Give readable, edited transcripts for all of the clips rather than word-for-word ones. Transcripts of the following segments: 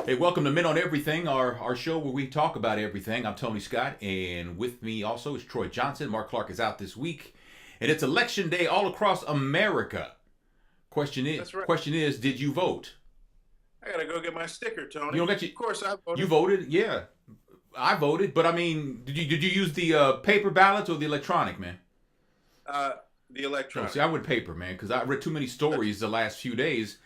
Hey, welcome to Men on Everything, our show where we talk about everything. I'm Tony Scott, and with me also is Troy Johnson. Mark Clark is out this week, and it's election day all across America. That's right. Question is, did you vote? I gotta go get my sticker, You Tony. don't get you. Of course, I You voted. voted? Yeah, I voted, but I mean, did you use the paper ballots or the electronic, man? Uh, the Oh, see, electronic. I went paper, man, because I read too many stories the last few days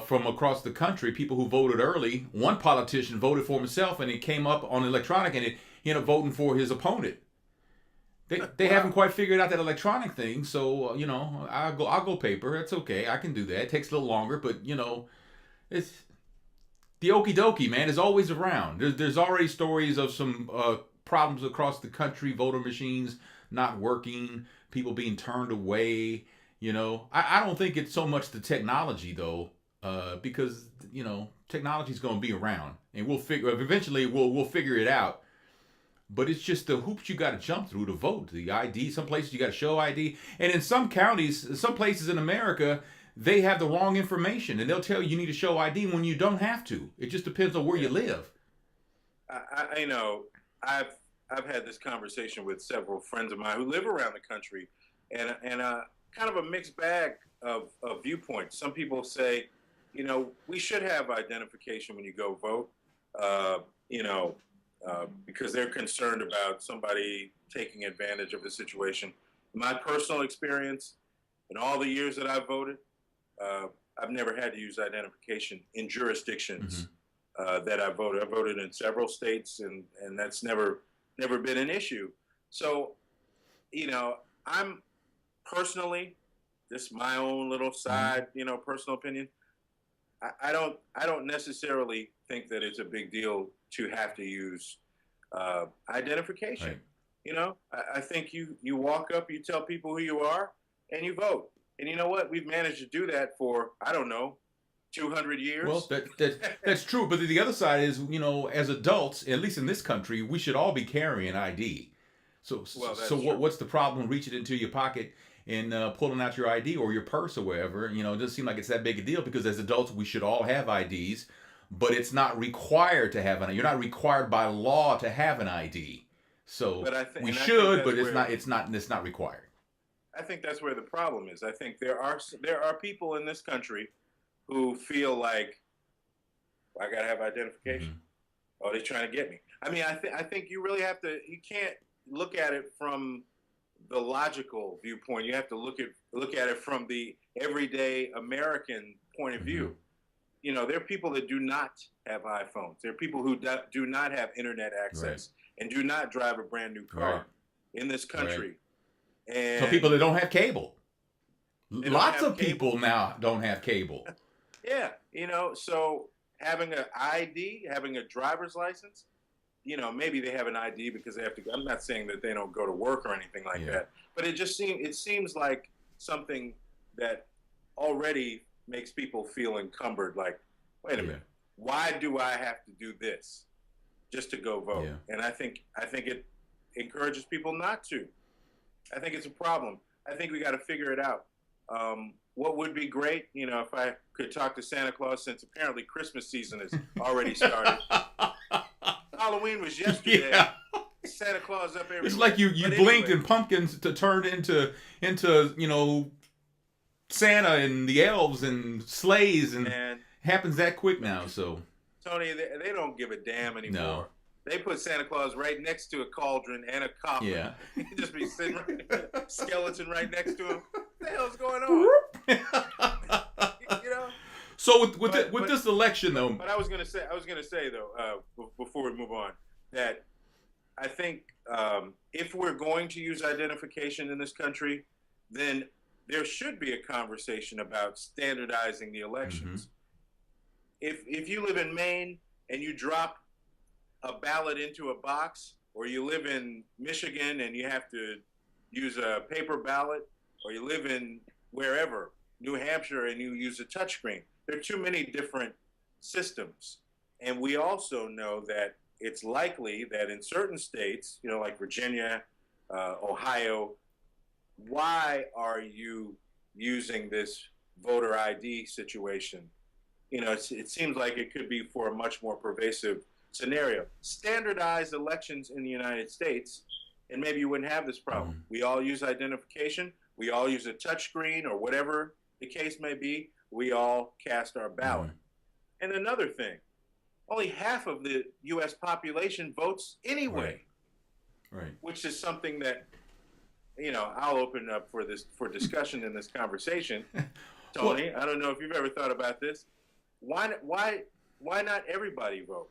from across the country, people who voted early. One politician voted for himself, and it came up on electronic, and he ended up voting for his opponent. They haven't Wow. quite figured out that electronic thing, so I'll go paper. It's okay, I can do that. It takes a little longer, but it's the okie dokie, man, is always around. There's already stories of some problems across the country, voter machines not working, people being turned away. I don't think it's so much the technology though, because technology's going to be around, and we'll figure eventually we'll figure it out. But it's just the hoops you got to jump through to vote. The ID, some places you got to show ID, and in some counties, some places in America, they have the wrong information, and they'll tell you need to show ID when you don't have to. It just depends on where Yeah. you live. I know. I've I've had this conversation with several friends of mine who live around the country, and kind of a mixed bag of viewpoints. Some people say, we should have identification when you go vote. Uh, you know, because they're concerned about somebody taking advantage of the situation. My personal experience, in all the years that I've voted, uh, I've never had to use identification in Mm-hmm. jurisdictions that I voted. I voted in several states, and that's never been an issue. So, you know, I'm personally, just my own little Mm-hmm. side, personal opinion. I don't necessarily think that it's a big deal to have to use identification. Right. I think you walk up, you tell people who you are, and you vote. And you know what? We've managed to do that for, I don't know, 200 Well, years. that's true. But the other side is, as adults, at least in this country, we should all be carrying ID. So, Well, so that's true. what's the problem reaching into your pocket and pulling out your ID or your purse or wherever? It doesn't seem like it's that big a deal because as adults, we should all have IDs, but it's not required to have an. You're not required by law to have an ID. So But I think, we and I think should, that's but it's where not. It's not required. I think that's where the problem is. I think there are people in this country who feel like I got to have identification. Mm-hmm. Oh, they're trying to get me. I mean, I think you really have to. You can't look at it from the logical viewpoint. You have to look at it from the everyday American point of Mm-hmm. view. There are people that do not have iPhones. There are people who do not have internet Right. access and do not drive a brand new Right. car in this Right. country, So people and that don't have cable. they don't Lots have of cable. people now don't have cable. Yeah, so having an ID, having a driver's license, maybe they have an ID because they have to. I'm not saying that they don't go to work or anything like Yeah. that, but it seems like something that already makes people feel encumbered. Like, wait a Yeah. minute, why do I have to do this just to go vote? Yeah. And I think it encourages people not to. I think it's a problem. I think we got to figure it out. What would be great, if I could talk to Santa Claus, since apparently Christmas season has already started. Halloween was yesterday. Yeah. Santa Claus up It's everywhere. like you But blinked anyway, and pumpkins to turned into Santa and the elves and sleighs and man, happens that quick now. So Tony, they don't give a damn no. anymore. They put Santa Claus right next to a cauldron and a coffin. Yeah. He just be sitting right, skeleton right next to him. What the hell's going on? You know. So with But this election though. But I was gonna say though, before we move on, that I think if we're going to use identification in this country, then there should be a conversation about standardizing the Hmm. elections. If you live in Maine and you drop a ballot into a box, or you live in Michigan and you have to use a paper ballot, or you live in wherever, New Hampshire, and you use a touchscreen, there are too many different systems. And we also know that it's likely that in certain states, like Virginia, Ohio, why are you using this voter ID situation? it seems like it could be for a much more pervasive scenario. Standardized elections in the United States, and maybe you wouldn't have this problem. Mm. We all use identification. We all use a touch screen or whatever the case may be. We all cast our ballot. Mm. And another thing, only half of the U.S. population votes anyway, Right. which is something that, I'll open up for discussion in this conversation. Tony, I don't know if you've ever thought about this. Why not everybody vote?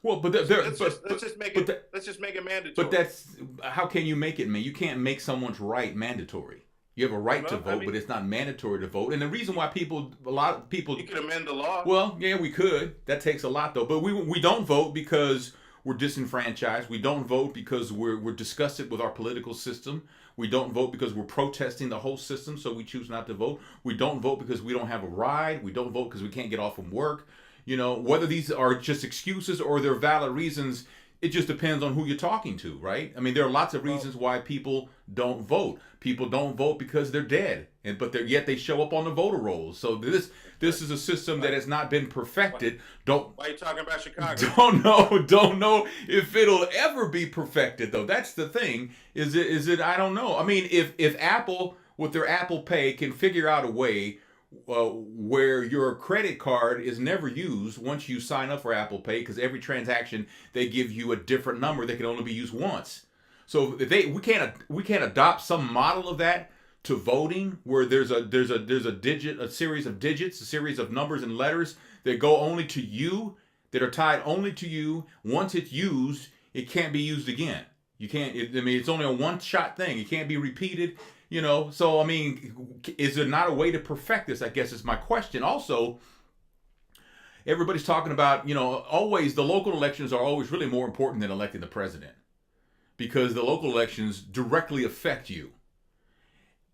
Well, but Let's just make it mandatory. But that's how can you make it, man? You can't make someone's right mandatory. You have a right to vote, but it's not mandatory to vote. And the reason why a lot of people, you could amend the law. Well, yeah, we could. That takes a lot, though. But we don't vote because we're disenfranchised. We don't vote because we're disgusted with our political system. We don't vote because we're protesting the whole system, so we choose not to vote. We don't vote because we don't have a ride. We don't vote because we can't get off from work. Whether these are just excuses or they're valid reasons, it just depends on who you're talking to, right? I mean, there are lots of reasons why people don't vote. People don't vote because they're dead, but yet they show up on the voter rolls. So this is a system that has not been perfected. Why are you talking about Chicago? Don't know if it'll ever be perfected, though. That's the thing. Is it? I don't know. I mean, if Apple with their Apple Pay can figure out a way where your credit card is never used once you sign up for Apple Pay, because every transaction they give you a different number that can only be used once. So if we can't adopt some model of that to voting, where there's a series of digits, a series of numbers and letters that go only to you, that are tied only to you. Once it's used, it can't be used again. You can't. It's only a one-shot thing. It can't be repeated. So I mean, is there not a way to perfect this? I guess is my question. Also, everybody's talking about, always the local elections are always really more important than electing the president, because the local elections directly affect you.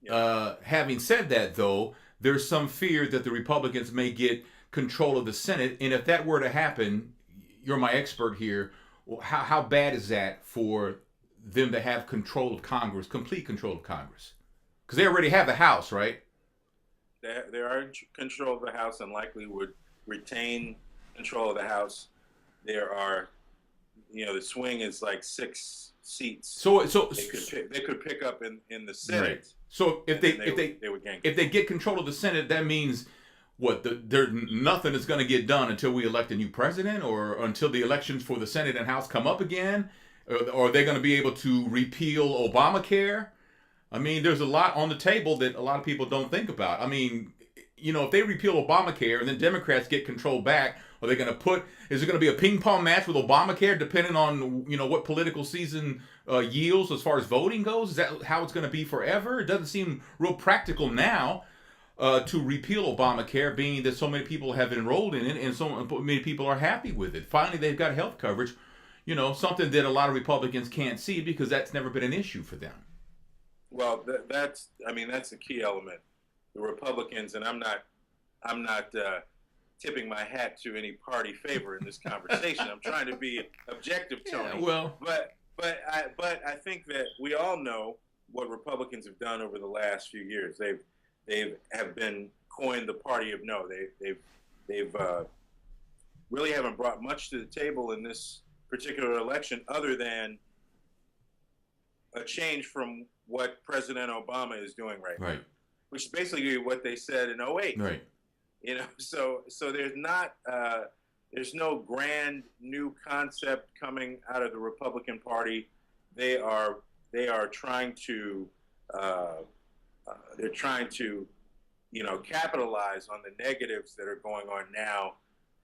Having said that, though, there's some fear that the Republicans may get control of the Senate, and if that were to happen, you're my expert here. How bad is that for them to have control of Congress, complete control of Congress? Because they already have the House, right? They are in control of the House and likely would retain control of the House. There are, the swing is like 6 seats. So they could pick up in the Senate. Right. So if they get control of the Senate, that means what? Nothing is going to get done until we elect a new president, or until the elections for the Senate and House come up again, or are they going to be able to repeal Obamacare? I mean, there's a lot on the table that a lot of people don't think about. I mean, if they repeal Obamacare and then Democrats get control back, is it going to be a ping pong match with Obamacare depending on, what political season yields as far as voting goes? Is that how it's going to be forever? It doesn't seem real practical now to repeal Obamacare, being that so many people have enrolled in it and so many people are happy with it. Finally, they've got health coverage, something that a lot of Republicans can't see because that's never been an issue for them. Well, that's the key element. The Republicans, and I'm not tipping my hat to any party favor in this conversation. I'm trying to be objective, Tony. Yeah, but I think that we all know what Republicans have done over the last few years. They have been coined the party of no. They've really haven't brought much to the table in this particular election, other than a change from what President Obama is doing right now, which is basically what they said in 2008. Right. So there's no grand new concept coming out of the Republican Party. They are trying to capitalize on the negatives that are going on now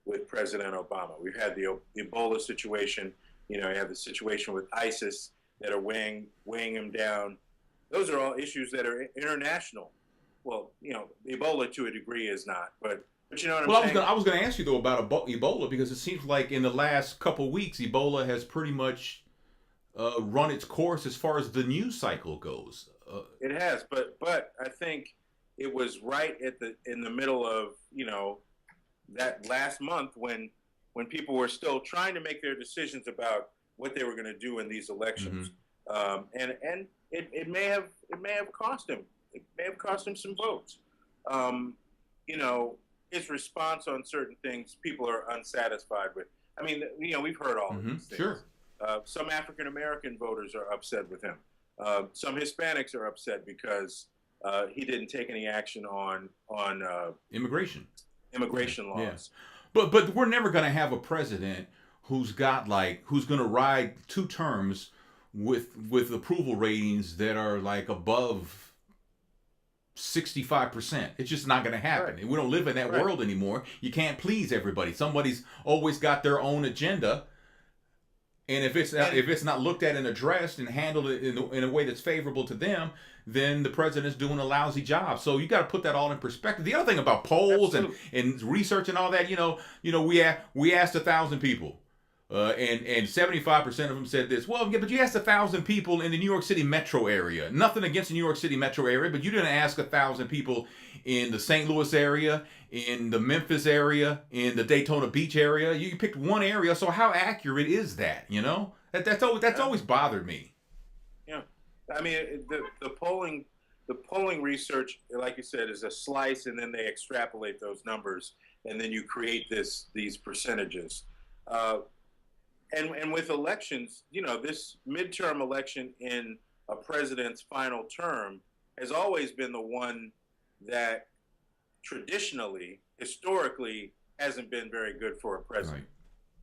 with President Obama. We've had the Ebola situation. You have the situation with ISIS that are weighing him down. Those are all issues that are international. Well, Ebola to a degree is not, but you know what I'm saying? I was going to ask you though about Ebola, because it seems like in the last couple of weeks, Ebola has pretty much run its course as far as the news cycle goes. It has, but I think it was right in the middle of that last month when people were still trying to make their decisions about what they were going to do in these elections, and it may have cost him. It may have cost him some votes. his response on certain things people are unsatisfied with. I mean, we've heard all of these things. Sure. Some African American voters are upset with him. Some Hispanics are upset because he didn't take any action on immigration laws. Yeah. But we're never going to have a president who's going to ride 2 terms with approval ratings that are like above 65%. It's just not going to happen. Right. We don't live in that world anymore. You can't please everybody. Somebody's always got their own agenda. And if it's not looked at and addressed and handled in a way that's favorable to them, then the president's doing a lousy job. So you got to put that all in perspective. The other thing about polls and research and all that, we asked 1,000 people, and 75% of them said this. Well, yeah, but you asked 1,000 people in the New York City metro area. Nothing against the New York City metro area, but you didn't ask 1,000 people in the St. Louis area, in the Memphis area, in the Daytona Beach area. You picked one area. So how accurate is that? That's always bothered me. Yeah, I mean the polling research, like you said, is a slice, and then they extrapolate those numbers, and then you create these percentages. And with elections, this midterm election in a president's final term has always been the one that traditionally, historically, hasn't been very good for a president.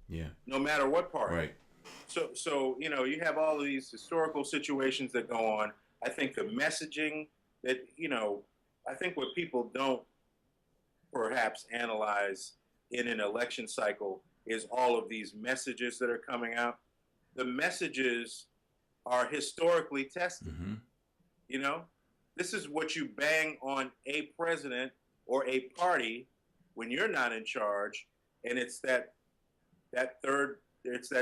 Right. Yeah. No matter what party. Right. So you have all of these historical situations that go on. I think the messaging that, I think what people don't perhaps analyze in an election cycle is all of these messages that are coming out. The messages are historically tested. Mm-hmm. This is what you bang on a president or a party when you're not in charge, and it's that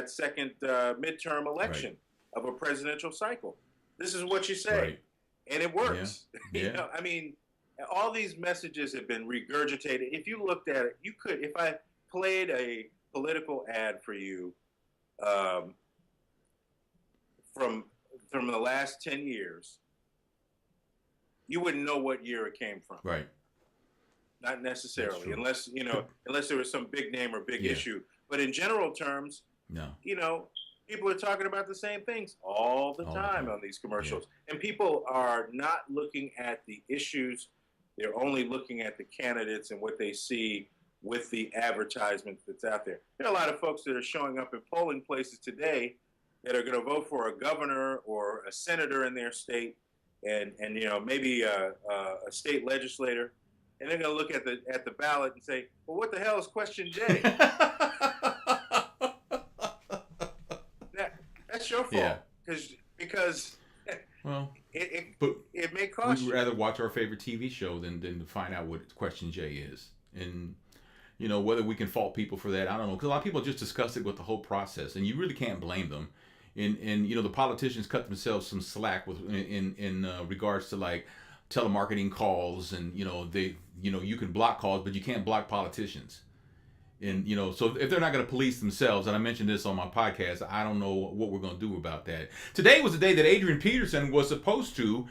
second midterm election of a presidential cycle. This is what you say, and it works. Yeah. I mean, all these messages have been regurgitated. If you looked at it, if I played a political ad for you from the last 10 years, you wouldn't know what year it came from. Right. Not necessarily, unless there was some big name or big issue. But in general terms, no. People are talking about the same things all the time on these commercials. Yeah. And people are not looking at the issues. They're only looking at the candidates and what they see with the advertisement that's out there. There are a lot of folks that are showing up in polling places today that are going to vote for a governor or a senator in their state, and maybe a state legislator, and they're going to look at the ballot and say, "Well, what the hell is question J?" That's your fault. Yeah. Because well, it may cost you. We'd rather watch our favorite TV show than to find out what question J is. And whether we can fault people for that, I don't know. Because a lot of people just discuss it with the whole process, and you really can't blame them. And the politicians cut themselves some slack in regards to like telemarketing calls, and you can block calls, but you can't block politicians. And so if they're not going to police themselves, and I mentioned this on my podcast, I don't know what we're going to do about that. Today was the day that Adrian Peterson was supposed to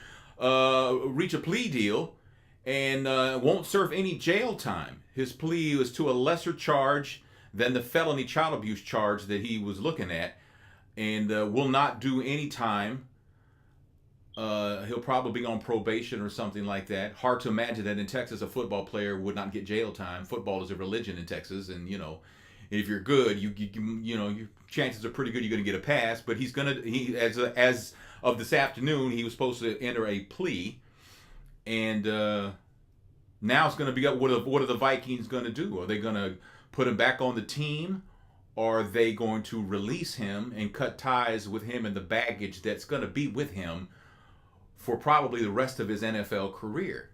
reach a plea deal and won't serve any jail time. His plea was to a lesser charge than the felony child abuse charge that he was looking at, and will not do any time. He'll probably be on probation or something like that. Hard to imagine that in Texas a football player would not get jail time. Football is a religion in Texas, and if you're good, your chances are pretty good you're going to get a pass. But as of this afternoon, he was supposed to enter a plea, and now it's going to be what are the Vikings going to do? Are they going to put him back on the team? Or are they going to release him and cut ties with him and the baggage that's going to be with him for probably the rest of his NFL career?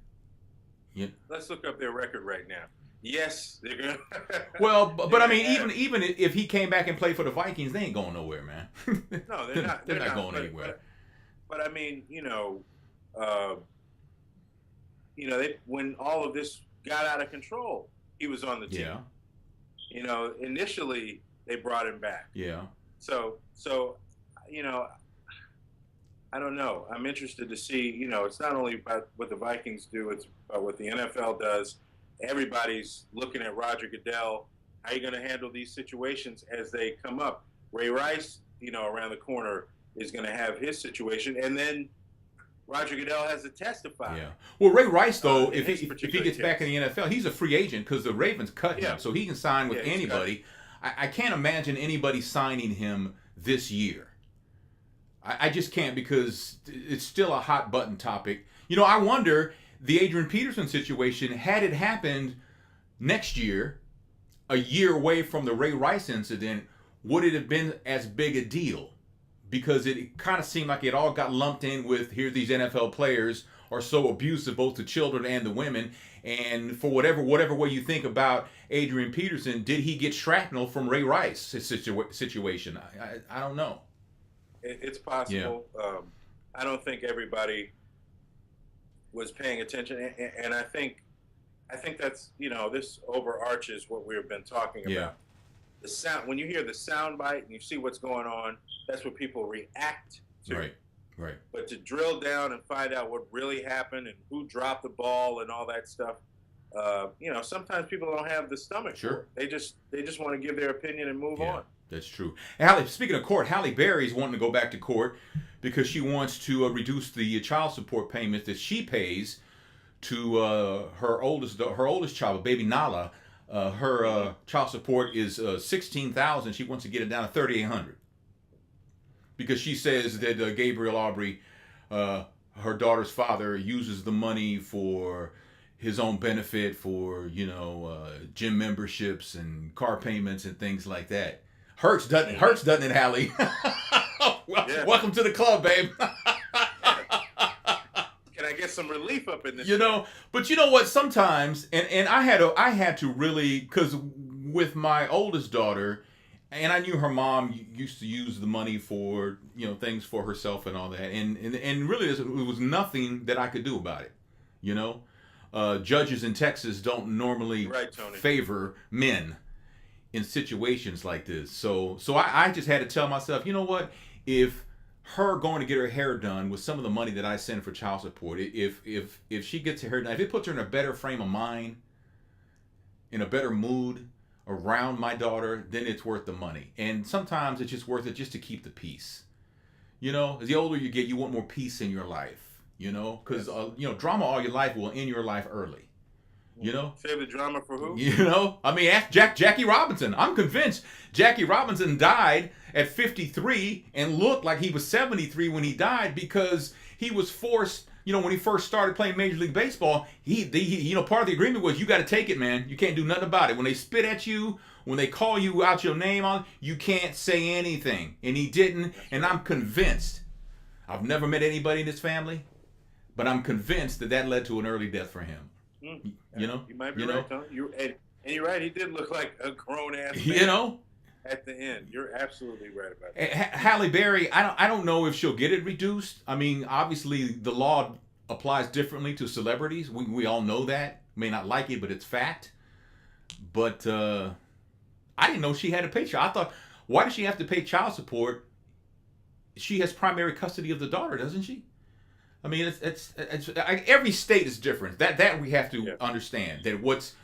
Let's look up their record right now. Yes, they're gonna. Well, but I mean, even if he came back and played for the Vikings, they ain't going nowhere, man. No, they're not. They're not going anywhere. But I mean, when all of this got out of control, he was on the team. Yeah. Initially they brought him back. Yeah. So I don't know. I'm interested to see, it's not only about what the Vikings do, it's about what the NFL does. everybody's looking at Roger Goodell. How are you going to handle these situations as they come up? Ray Rice, around the corner is going to have his situation, and then Roger Goodell has to testify. Yeah. Well, Ray Rice, though, if he gets case. back in the NFL, he's a free agent because the Ravens cut him, Yeah. so he can sign with anybody. I can't imagine anybody signing him this year. I just can't, because it's still a hot button topic. I wonder, the Adrian Peterson situation, had it happened next year, a year away from the Ray Rice incident, would it have been as big a deal? Because it kind of seemed like it all got lumped in with, here these NFL players are so abusive, both the children and the women. And for whatever way you think about Adrian Peterson, did he get shrapnel from Ray Rice's situation? I don't know. It's possible. Yeah. I don't think everybody was paying attention, and I think that's this overarches what we've been talking about. Yeah. The sound, when you hear the sound bite and you see what's going on, that's what people react to. Right. But to drill down and find out what really happened and who dropped the ball and all that stuff, sometimes people don't have the stomach. Sure. They just want to give their opinion and move on. That's true. Halle, speaking of court, Halle Berry's wanting to go back to court because she wants to reduce the child support payments that she pays to her oldest child, baby Nala. Her child support is $16,000. She wants to get it down to $3,800 because she says that Gabriel Aubrey, her daughter's father, uses the money for his own benefit, for gym memberships and car payments and things like that. Hurts, doesn't it, Halle? Welcome to the club, babe. Can I get some relief up in this? But you know what? Sometimes, and I had to really, because with my oldest daughter, and I knew her mom used to use the money for things for herself and all that, and really it was nothing that I could do about it. Judges in Texas don't normally favor men in situations like this. So I just had to tell myself, you know what? If her going to get her hair done with some of the money that I send for child support, if she gets her hair done, if it puts her in a better frame of mind, in a better mood around my daughter, then it's worth the money. And sometimes it's just worth it just to keep the peace. As the older you get, you want more peace in your life. Because drama all your life will end your life early. Save the drama for who? Ask Jackie Robinson. I'm convinced Jackie Robinson died at 53 and looked like he was 73 when he died, because he was forced, when he first started playing Major League Baseball, he part of the agreement was, you got to take it, man. You can't do nothing about it. When they spit at you, when they call you out your name on, you can't say anything. And he didn't. And I'm convinced, I've never met anybody in his family, but I'm convinced that led to an early death for him. You might be right, Tony. And you're right. He did look like a grown ass man. At the end, you're absolutely right about that. Halle Berry, I don't know if she'll get it reduced. Obviously the law applies differently to celebrities. We all know that. May not like it, but it's fact. But I didn't know she had to pay child. I thought, why does she have to pay child support? She has primary custody of the daughter, doesn't she? It's every state is different. That we have to understand. That what's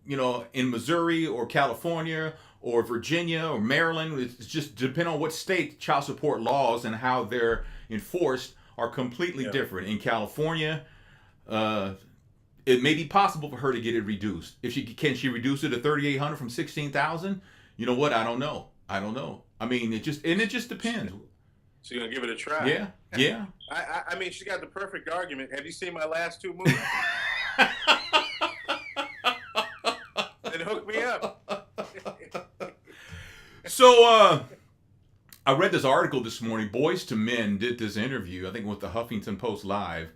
in Missouri or California or Virginia or Maryland, it's just depending on what state, child support laws and how they're enforced are completely different. In California, it may be possible for her to get it reduced. Can she reduce it to $3,800 from $16,000? You know what? I don't know. It just depends. So you're gonna give it a try? Yeah. She's got the perfect argument. Have you seen my last two movies? Then hook me up. So I read this article this morning. Boys to Men did this interview, I think with the Huffington Post Live,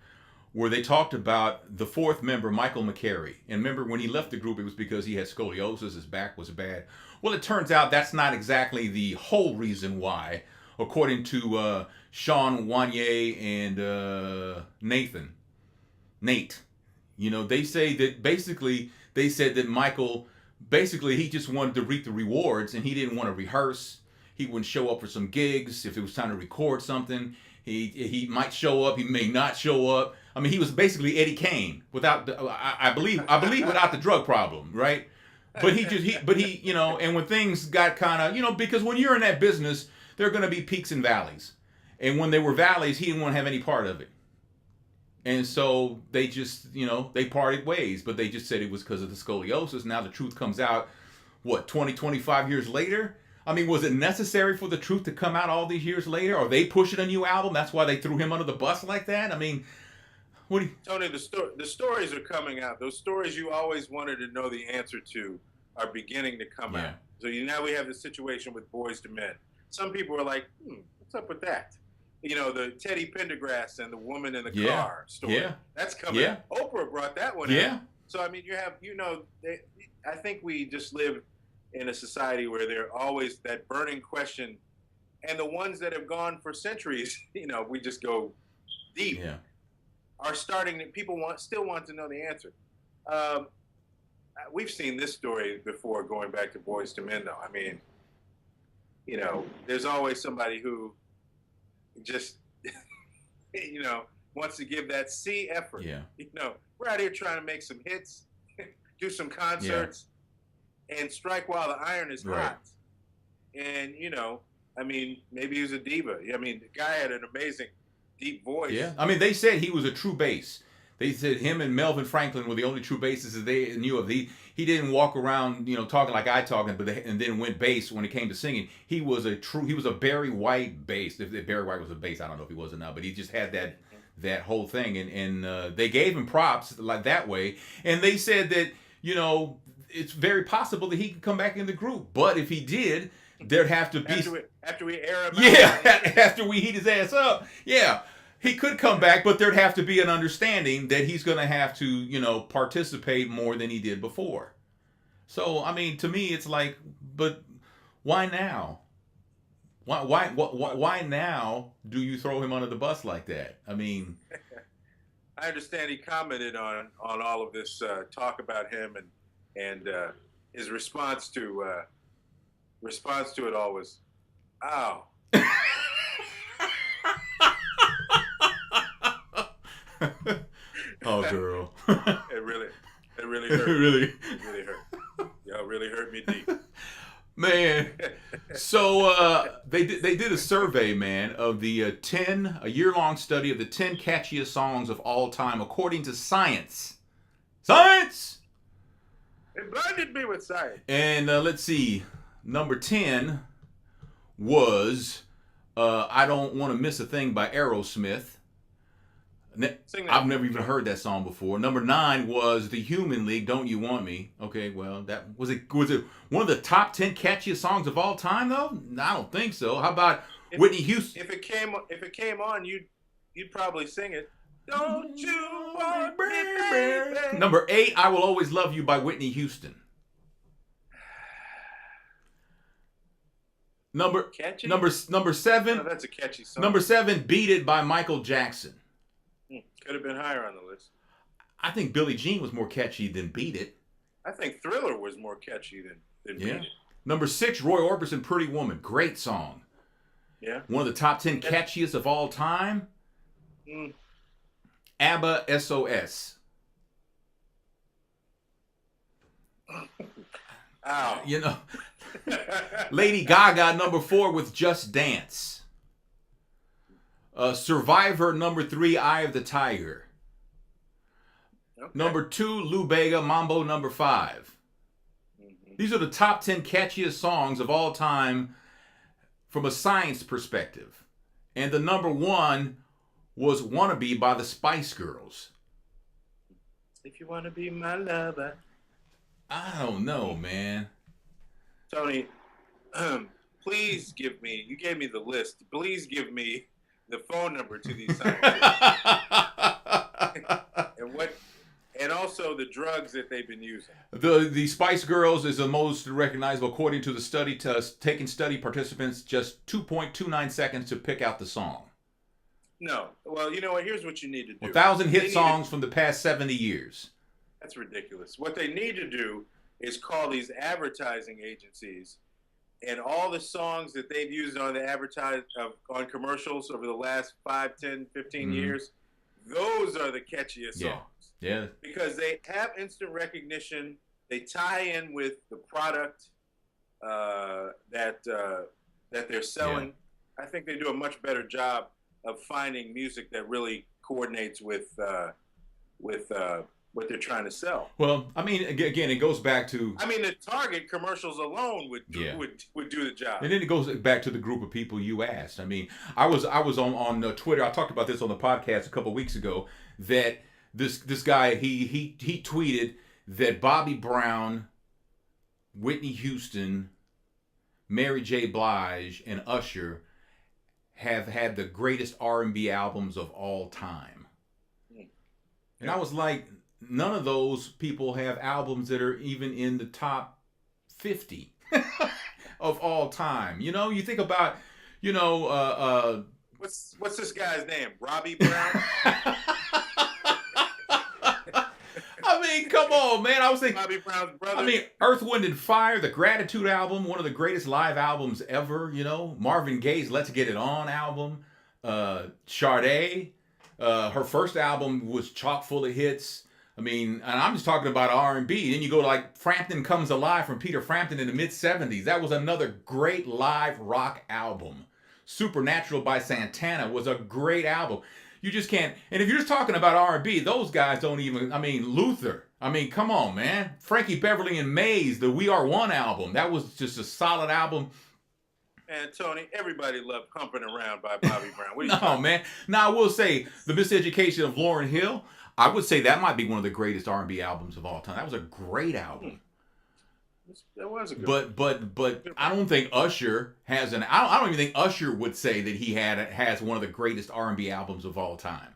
where they talked about the fourth member, Michael McCary. And remember, when he left the group, it was because he had scoliosis, his back was bad. Well, it turns out that's not exactly the whole reason why. According to Sean Wanye and Nate, they say that basically, they said that Michael, he just wanted to reap the rewards and he didn't want to rehearse. He wouldn't show up for some gigs. If it was time to record something, he might show up, he may not show up. I mean, he was basically Eddie Kane without the, I believe without the drug problem, right? But he, you know, and when things got kind of, you know, because when you're in that business, there are going to be peaks and valleys. And when there were valleys, he didn't want to have any part of it. And so they just, you know, they parted ways, but they just said it was because of the scoliosis. Now the truth comes out, what, 20, 25 years later? I mean, was it necessary for the truth to come out all these years later? Are they pushing a new album? That's why they threw him under the bus like that? I mean, what do you... Tony, the stories are coming out. Those stories you always wanted to know the answer to are beginning to come out. So now we have the situation with Boys to Men. Some people are like, what's up with that? You know, the Teddy Pendergrass and the woman in the car story. That's coming out. Oprah brought that one out. So, I mean, you have, you know, I think we just live in a society where there always that burning question. And the ones that have gone for centuries, you know, we just go deep, are starting, people still want to know the answer. We've seen this story before going back to Boys to Men, though. I mean, you know, there's always somebody who just, you know, wants to give that C effort. You know, we're out here trying to make some hits, do some concerts, and strike while the iron is hot. And, you know, I mean, maybe he was a diva. I mean, the guy had an amazing deep voice. I mean, they said he was a true bass. They said him and Melvin Franklin were the only true bassists that they knew of. He didn't walk around, you know, talking like I talking, and then went bass when it came to singing. He was a Barry White bass. If Barry White was a bass, I don't know if he was or not, but he just had that whole thing, and they gave him props like that way. And they said that, you know, it's very possible that he could come back in the group, but if he did, there'd have to be after we air him out. After we heat his ass up, he could come back, but there'd have to be an understanding that he's going to have to, you know, participate more than he did before. So, I mean, to me, it's like, but why now? Why now do you throw him under the bus like that? I mean, I understand he commented on all of this talk about him, and his response to it all was, "Ow." Oh, girl. It really hurt. It really hurt. Y'all really hurt me deep. Man. So they did a survey, man, of the a year-long study of the 10 catchiest songs of all time according to science. Science! It blinded me with science. And let's see. Number 10 was I Don't Want to Miss a Thing by Aerosmith. I've never even heard that song before. Number 9 was The Human League, Don't You Want Me. Okay, well, that was it one of the top 10 catchiest songs of all time, though? I don't think so. How about Whitney Houston? If it came on, you'd probably sing it. Don't you want me, baby? Number 8, I Will Always Love You by Whitney Houston. Number 7. Oh, that's a catchy song. Number 7, Beat It by Michael Jackson. Could have been higher on the list. I think Billie Jean was more catchy than Beat It. I think Thriller was more catchy than Beat It. Number 6, Roy Orbison, Pretty Woman. Great song. Yeah. One of the top 10 catchiest of all time. ABBA, SOS. Ow. You know. Lady Gaga, number 4 with Just Dance. Survivor, number 3, Eye of the Tiger. Okay. Number 2, Lou Bega, Mambo, number 5. These are the top 10 catchiest songs of all time from a science perspective. And the number 1 was Wannabe by the Spice Girls. If you want to be my lover. I don't know, man. Tony, please give me, you gave me the list, please give me the phone number to these scientists. and also the drugs that they've been using. The Spice Girls is the most recognizable according to the study test, taking study participants just 2.29 seconds to pick out the song. No. Well, you know what? Here's what you need to do. 1,000 hit songs from the past 70 years. That's ridiculous. What they need to do is call these advertising agencies, and all the songs that they've used on the on commercials over the last 5, 10, 15 years, those are the catchiest songs. Yeah. Because they have instant recognition. They tie in with the product that they're selling. I think they do a much better job of finding music that really coordinates with what they're trying to sell. Well, I mean, again, it goes back to. I mean, the Target commercials alone would do the job. And then it goes back to the group of people you asked. I mean, I was on Twitter. I talked about this on the podcast a couple of weeks ago. That this guy he tweeted that Bobby Brown, Whitney Houston, Mary J. Blige, and Usher have had the greatest R&B albums of all time. And I was like, none of those people have albums that are even in the top 50 of all time. You know, you think about, what's this guy's name? Robbie Brown? I mean, come on, man. I was thinking Bobby Brown's brother. I mean, Earth, Wind, and Fire, the Gratitude album, one of the greatest live albums ever, Marvin Gaye's Let's Get It On album, Sade, her first album was chock full of hits. I mean, and I'm just talking about R&B. Then you go to like Frampton Comes Alive from Peter Frampton in the mid-'70s. That was another great live rock album. Supernatural by Santana was a great album. You just can't. And if you're just talking about R&B, those guys don't even. I mean, Luther. I mean, come on, man. Frankie Beverly and Maze, the We Are One album. That was just a solid album. And Tony, everybody loved Humping Around by Bobby Brown. No, man. Now, I will say, The Miseducation of Lauryn Hill, I would say that might be one of the greatest R&B albums of all time. That was a great album. That was a good but I don't think Usher has an. I don't even think Usher would say that he has one of the greatest R&B albums of all time.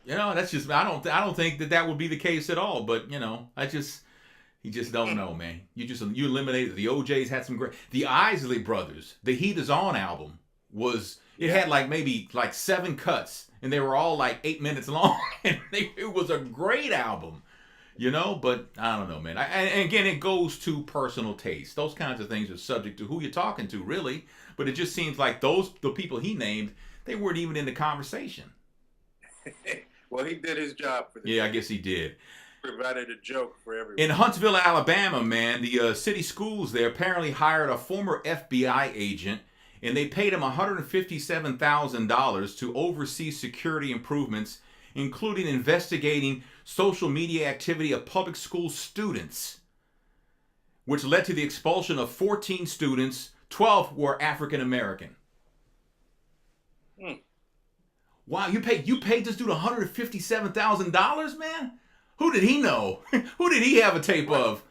That's just I don't think that would be the case at all. But you just don't know, man. You eliminated the OJs had some great. The Isley Brothers, the Heat Is On album had maybe 7 cuts and they were all like 8 minutes long and it was a great album. But I don't know, man. And again, it goes to personal taste. Those kinds of things are subject to who you're talking to, really. But it just seems like the people he named, they weren't even in the conversation. Well, he did his job for I guess he did. Provided a joke for everyone. In Huntsville, Alabama, man, the city schools there apparently hired a former FBI agent, and they paid him $157,000 to oversee security improvements, including investigating social media activity of public school students, which led to the expulsion of 14 students. 12 were African American. Wow, you paid this dude $157,000, man? Who did he know? Who did he have a tape of?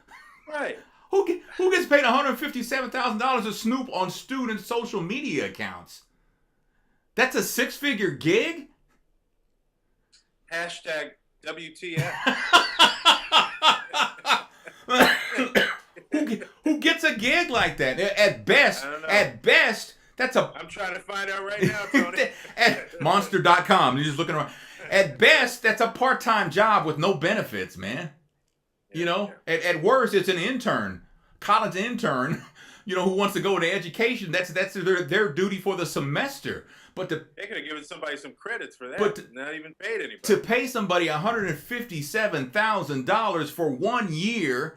Right. Who gets paid $157,000 to snoop on students' social media accounts? That's a 6-figure gig? Hashtag WTF. Who gets a gig like that? At best, that's a. I'm trying to find out right now, Tony. At monster.com. You're just looking around. At best, that's a part-time job with no benefits, man. At worst, it's an intern, college intern, who wants to go into education. That's their duty for the semester. But they could have given somebody some credits for that. But not even paid anybody. To pay somebody $157,000 for 1 year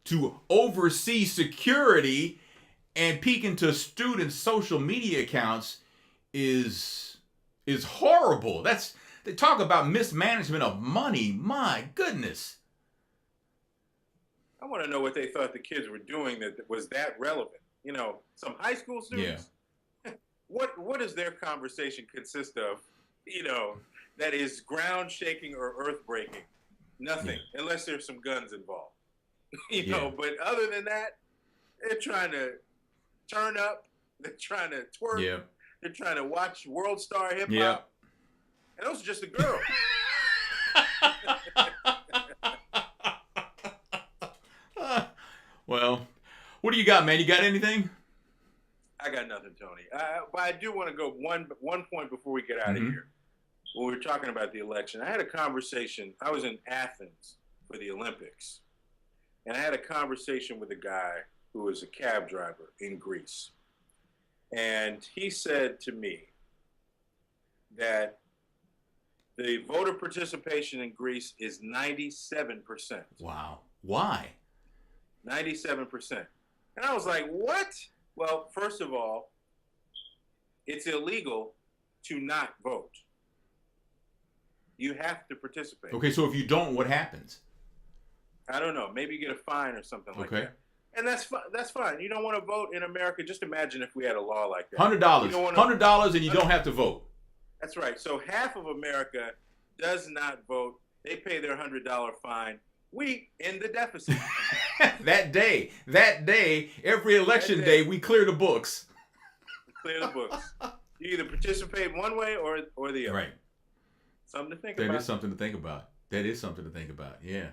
to oversee security and peek into students' social media accounts is horrible. They talk about mismanagement of money. My goodness. I want to know what they thought the kids were doing that was that relevant. Some high school students. Yeah. What does their conversation consist of? That is ground shaking or earth breaking. Nothing, unless there's some guns involved. But other than that, they're trying to turn up. They're trying to twerk. Yeah. They're trying to watch World Star Hip Hop. Yeah. And those are just the girls. Well, what do you got, man? You got anything? I got nothing, Tony. But I do want to go one point before we get out of here. When we were talking about the election, I had a conversation. I was in Athens for the Olympics. And I had a conversation with a guy who was a cab driver in Greece. And he said to me that The voter participation in Greece is 97%. Wow. Why? 97%. And I was like, what? Well, first of all, it's illegal to not vote. You have to participate. Okay, so if you don't, what happens? I don't know. Maybe you get a fine or something like that. And that's fine. You don't want to vote in America. Just imagine if we had a law like that. $100. $100 and you don't have to vote. That's right. So half of America does not vote. They pay their $100 fine. We in the deficit. that day, every election day, we clear the books. Clear the books. You either participate one way or the other. Right. Something to think about. That is something to think about. Yeah.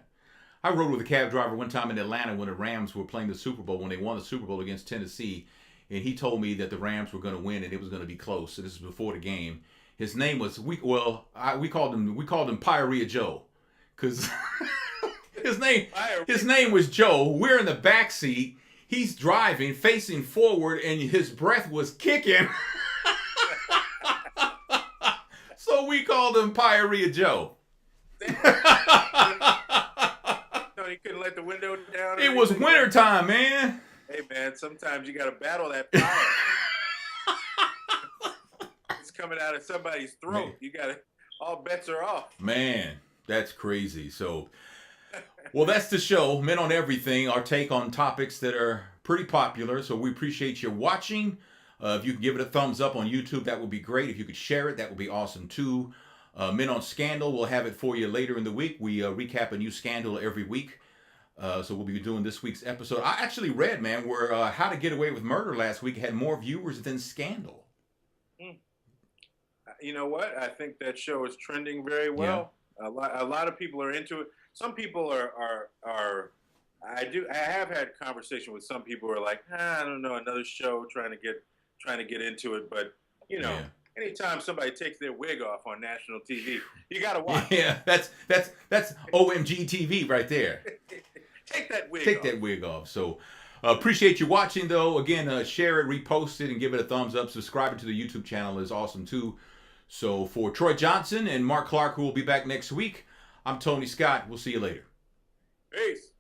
I rode with a cab driver one time in Atlanta when the Rams were playing the Super Bowl, when they won the Super Bowl against Tennessee. And he told me that the Rams were going to win and it was going to be close. So this is before the game. His name was, we called him Pyorrhea Joe. Because his name was Joe. We're in the back seat. He's driving, facing forward, and his breath was kicking. So we called him Pyorrhea Joe. He couldn't let the window down. It was wintertime, man. Hey, man, sometimes you got to battle that fire. It's coming out of somebody's throat. Man. You got to, all bets are off. Man, that's crazy. So, well, that's the show, Men on Everything, our take on topics that are pretty popular. So we appreciate you watching. If you could give it a thumbs up on YouTube, that would be great. If you could share it, that would be awesome too. Men on Scandal, we'll have it for you later in the week. We recap a new scandal every week. So we'll be doing this week's episode. I actually read, man, where How to Get Away with Murder last week had more viewers than Scandal. You know what? I think that show is trending very well. Yeah. A lot of people are into it. Some people are I have had conversation with some people who are like, I don't know, another show trying to get into it, but you know. Yeah. Anytime somebody takes their wig off on national TV, you gotta watch. Yeah, that's OMG TV right there. Take that wig off. So appreciate you watching, though. Again, share it, repost it, and give it a thumbs up. Subscribing to the YouTube channel is awesome too. So for Troy Johnson and Mark Clark, who will be back next week, I'm Tony Scott. We'll see you later. Peace.